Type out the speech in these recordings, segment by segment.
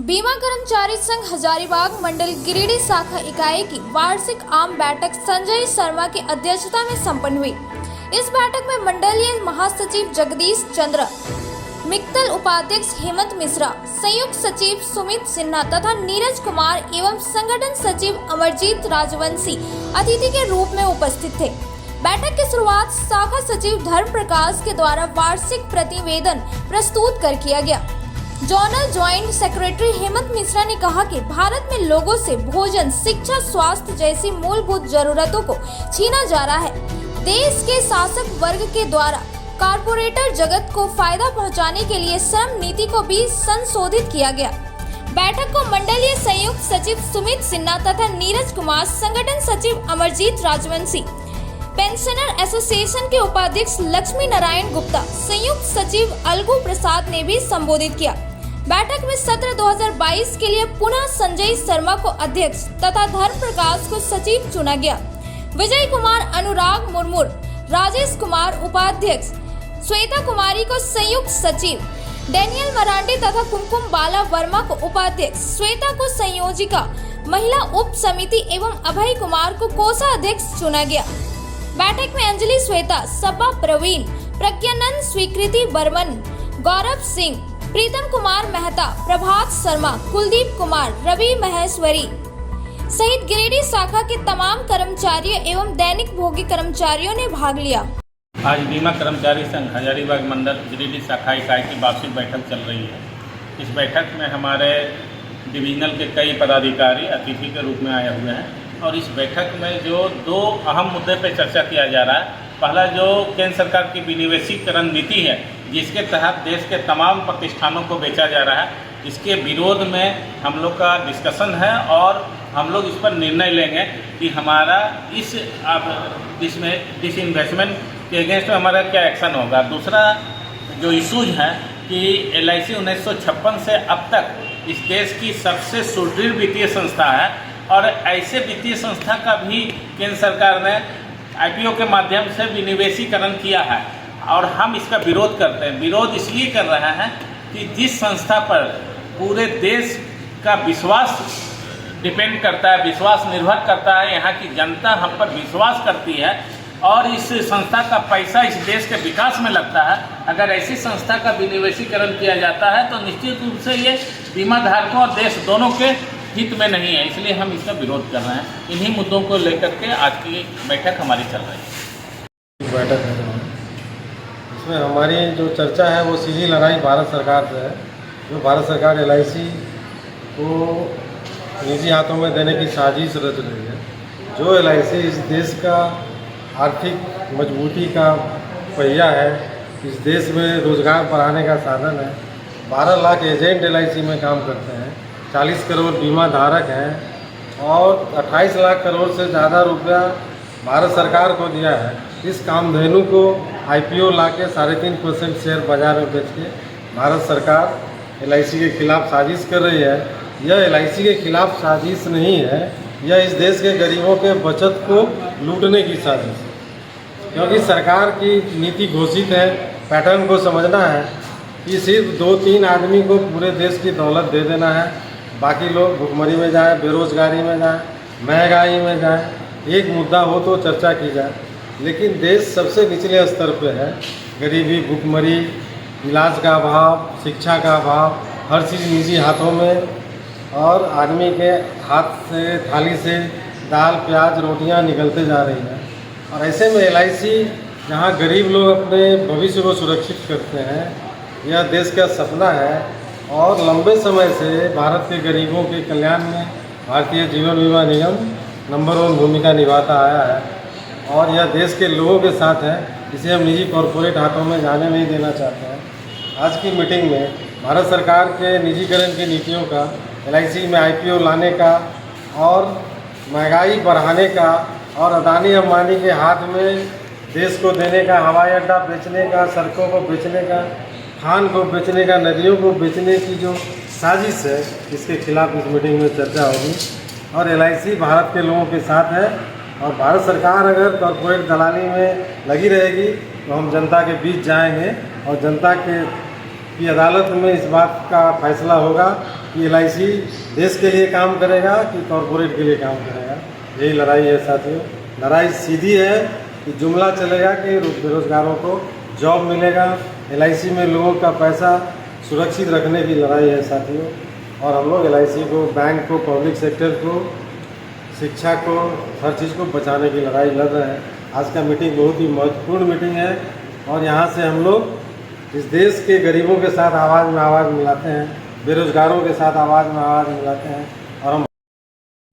बीमा कर्मचारी संघ हजारीबाग मंडल गिरिडीह शाखा इकाई की वार्षिक आम बैठक संजय शर्मा की अध्यक्षता में संपन्न हुई। इस बैठक में मंडलीय महासचिव जगदीश चंद्र मित्तल, उपाध्यक्ष हेमंत मिश्रा, संयुक्त सचिव सुमित सिन्हा तथा नीरज कुमार एवं संगठन सचिव अमरजीत राजवंशी अतिथि के रूप में उपस्थित थे। बैठक की शुरुआत शाखा सचिव धर्म प्रकाश के द्वारा वार्षिक प्रतिवेदन प्रस्तुत कर किया गया। Zonal joint secretary Hemant Mishra ने कहा कि भारत में लोगों से भोजन, शिक्षा, स्वास्थ्य जैसी मूलभूत जरूरतों को छीना जा रहा है। देश के शासक वर्ग के द्वारा कारपोरेटर जगत को फायदा पहुंचाने के लिए श्रम नीति को भी संशोधित किया गया। बैठक को मंडलीय संयुक्त सचिव सुमित सिन्हा तथा नीरज कुमार, संगठन सचिव अमरजीत राजवंशी, पेंशनर एसोसिएशन के उपाध्यक्ष लक्ष्मी नारायण गुप्ता, संयुक्त सचिव अलगू प्रसाद ने भी संबोधित किया। बैठक में सत्र 2022 के लिए पुनः संजय शर्मा को अध्यक्ष तथा धर्म प्रकाश को सचिव चुना गया। विजय कुमार, अनुराग मुर्मू, राजेश कुमार उपाध्यक्ष, श्वेता कुमारी को संयुक्त सचिव, डेनियल मरांडी तथा कुमकुम बाला वर्मा को उपाध्यक्ष, श्वेता को संयोजिका महिला उप समिति एवं अभय कुमार को कोषाध्यक्ष चुना गया। बैठक में अंजलि श्वेता, सपा प्रवीण, प्रज्ञानंद, स्वीकृति बर्मन, गौरव सिंह, प्रीतम कुमार मेहता, प्रभात शर्मा, कुलदीप कुमार, रवि महेश्वरी सहित गिरिडीह शाखा के तमाम कर्मचारियों एवं दैनिक भोगी कर्मचारियों ने भाग लिया। आज बीमा कर्मचारी संघ हजारीबाग मंडल गिरिडीह शाखा इकाई की वार्षिक बैठक चल रही है। इस बैठक में हमारे डिवीजनल के कई पदाधिकारी अतिथि के रूप में आए हुए हैं और इस बैठक में जो दो अहम मुद्दे पर चर्चा किया जा रहा है। पहला जो केंद्र सरकार की विनिवेशीकरण नीति है, जिसके तहत देश के तमाम प्रतिष्ठानों को बेचा जा रहा है, इसके विरोध में हम लोग का डिस्कशन है और हम लोग इस पर निर्णय लेंगे कि हमारा इसमें डिसइन्वेस्टमेंट के अगेंस्ट में हमारा क्या एक्शन होगा। दूसरा जो इशूज है कि LIC 1956 से अब तक इस देश की सबसे सुदृढ़ वित्तीय संस्था है और ऐसे वित्तीय संस्था का भी केंद्र सरकार ने IPO के माध्यम से विनिवेशीकरण किया है और हम इसका विरोध करते हैं। विरोध इसलिए कर रहे हैं कि जिस संस्था पर पूरे देश का विश्वास डिपेंड करता है, विश्वास निर्भर करता है, यहाँ की जनता हम पर विश्वास करती है और इस संस्था का पैसा इस देश के विकास में लगता है। अगर ऐसी संस्था का विनिवेशीकरण किया जाता है तो निश्चित रूप से ये बीमा धारकों और देश दोनों के हित में नहीं है, इसलिए हम इसका विरोध कर रहे हैं। इन्हीं मुद्दों को लेकर के आज की बैठक हमारी चल रही है। बैठक है इसमें हमारी जो चर्चा है वो सीधी लड़ाई भारत सरकार से है। जो भारत सरकार LIC को निजी हाथों में देने की साजिश रच रही है। जो LIC इस देश का आर्थिक मजबूती का पहिया है, इस देश में रोजगार बढ़ाने का साधन है। 12 लाख एजेंट LIC में काम करते हैं, 40 करोड़ बीमा धारक हैं और 28 लाख करोड़ से ज़्यादा रुपया भारत सरकार को दिया है। इस कामधेनु को IPO ला के 3.5% शेयर बाजार में बेच के भारत सरकार LIC के खिलाफ साजिश कर रही है। यह LIC के खिलाफ साजिश नहीं है, यह इस देश के गरीबों के बचत को लूटने की साजिश है। क्योंकि सरकार की नीति घोषित है, पैटर्न को समझना है कि सिर्फ 2-3 आदमी को पूरे देश की दौलत दे देना है, बाकी लोग भुखमरी में जाए, बेरोजगारी में जाए, महंगाई में जाए। एक मुद्दा हो तो चर्चा की जाए, लेकिन देश सबसे निचले स्तर पे है। गरीबी, भुखमरी, इलाज का अभाव, शिक्षा का अभाव, हर चीज़ निजी हाथों में और आदमी के हाथ से, थाली से दाल, प्याज, रोटियां निकलते जा रही हैं। और ऐसे में LIC जहां गरीब लोग अपने भविष्य को सुरक्षित करते हैं, यह देश का सपना है और लंबे समय से भारत के गरीबों के कल्याण में भारतीय जीवन बीमा निगम नंबर 1 भूमिका निभाता आया है और यह देश के लोगों के साथ है। इसे हम निजी कॉरपोरेट हाथों में जाने नहीं देना चाहते हैं। आज की मीटिंग में भारत सरकार के निजीकरण की नीतियों का, LIC में IPO लाने का और महंगाई बढ़ाने का और अदानी अंबानी के हाथ में देश को देने का, हवाई अड्डा बेचने का, सड़कों को बेचने का, खान को बेचने का, नदियों को बेचने की जो साजिश है, इसके खिलाफ इस मीटिंग में चर्चा होगी। और LIC भारत के लोगों के साथ है और भारत सरकार अगर कॉरपोरेट दलाली में लगी रहेगी तो हम जनता के बीच जाएंगे और जनता की अदालत में इस बात का फैसला होगा कि LIC देश के लिए काम करेगा कि कॉरपोरेट के लिए काम करेगा। यही लड़ाई है साथियों। लड़ाई सीधी है कि जुमला चलेगा कि बेरोजगारों को जॉब मिलेगा। LIC में लोगों का पैसा सुरक्षित रखने की लड़ाई है साथियों। और हम लोग LIC को, बैंक को, पब्लिक सेक्टर को, शिक्षा को, हर चीज़ को बचाने की लड़ाई लड़ रहे हैं। आज का मीटिंग बहुत ही महत्वपूर्ण मीटिंग है और यहाँ से हम लोग इस देश के गरीबों के साथ आवाज़ में आवाज़ मिलाते हैं, बेरोजगारों के साथ आवाज़ में आवाज़ मिलाते हैं। और हम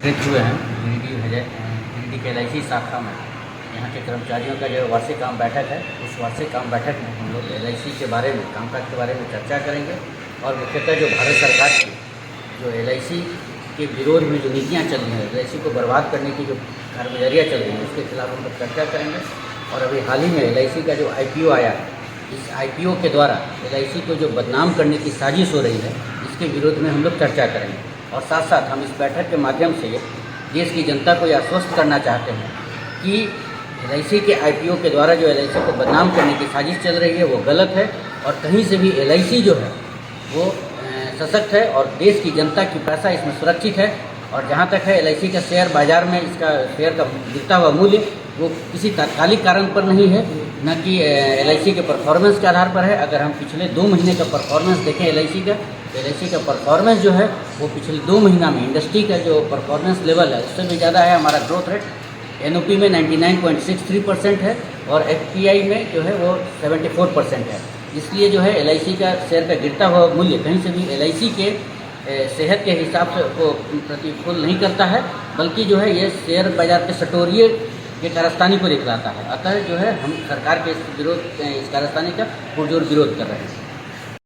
हुए हैं गिरिडीह के LIC शाखा में यहाँ के कर्मचारियों का जो वार्षिक आम बैठक है, उस वार्षिक आम बैठक में हम लोग LIC के बारे में, कामकाज के बारे में चर्चा करेंगे और मुख्यतः जो भारत सरकार की जो LIC के विरोध में जो नीतियाँ चल रही हैं, LIC को बर्बाद करने की जो कारगुजारियाँ चल रही हैं, उसके खिलाफ हम लोग चर्चा करेंगे। और अभी हाल ही में LIC का जो IPO आया है, इस IPO के द्वारा LIC को जो बदनाम करने की साजिश हो रही है, इसके विरोध में हम लोग चर्चा करेंगे। और साथ साथ हम इस बैठक के माध्यम से देश की जनता को यह आश्वस्त करना चाहते हैं कि LIC के IPO के द्वारा जो LIC को बदनाम करने की साजिश चल रही है वो गलत है और कहीं से भी LIC जो है वो सशक्त है और देश की जनता की पैसा इसमें सुरक्षित है। और जहाँ तक है LIC का शेयर बाजार में इसका शेयर का गिरता हुआ मूल्य वो किसी तात्कालिक कारण पर नहीं है, न कि LIC के परफॉर्मेंस के आधार पर है। अगर हम पिछले 2 महीने का परफॉर्मेंस देखें LIC का, तो LIC का परफॉर्मेंस जो है वो पिछले 2 महीना में इंडस्ट्री का जो परफॉर्मेंस लेवल है उससे भी ज़्यादा है। हमारा ग्रोथ रेट NOP में 99.63% है और FPI में जो है वो 74% है। इसलिए जो है LIC का शेयर का गिरता हुआ मूल्य कहीं से भी LIC के सेहत के हिसाब से को प्रतिकूल नहीं करता है, बल्कि जो है ये शेयर बाजार के सटोरिये के कारस्तानी को दिखलाता है। अतः जो है हम सरकार के इस कारस्तानी का पुरजोर विरोध कर रहे हैं।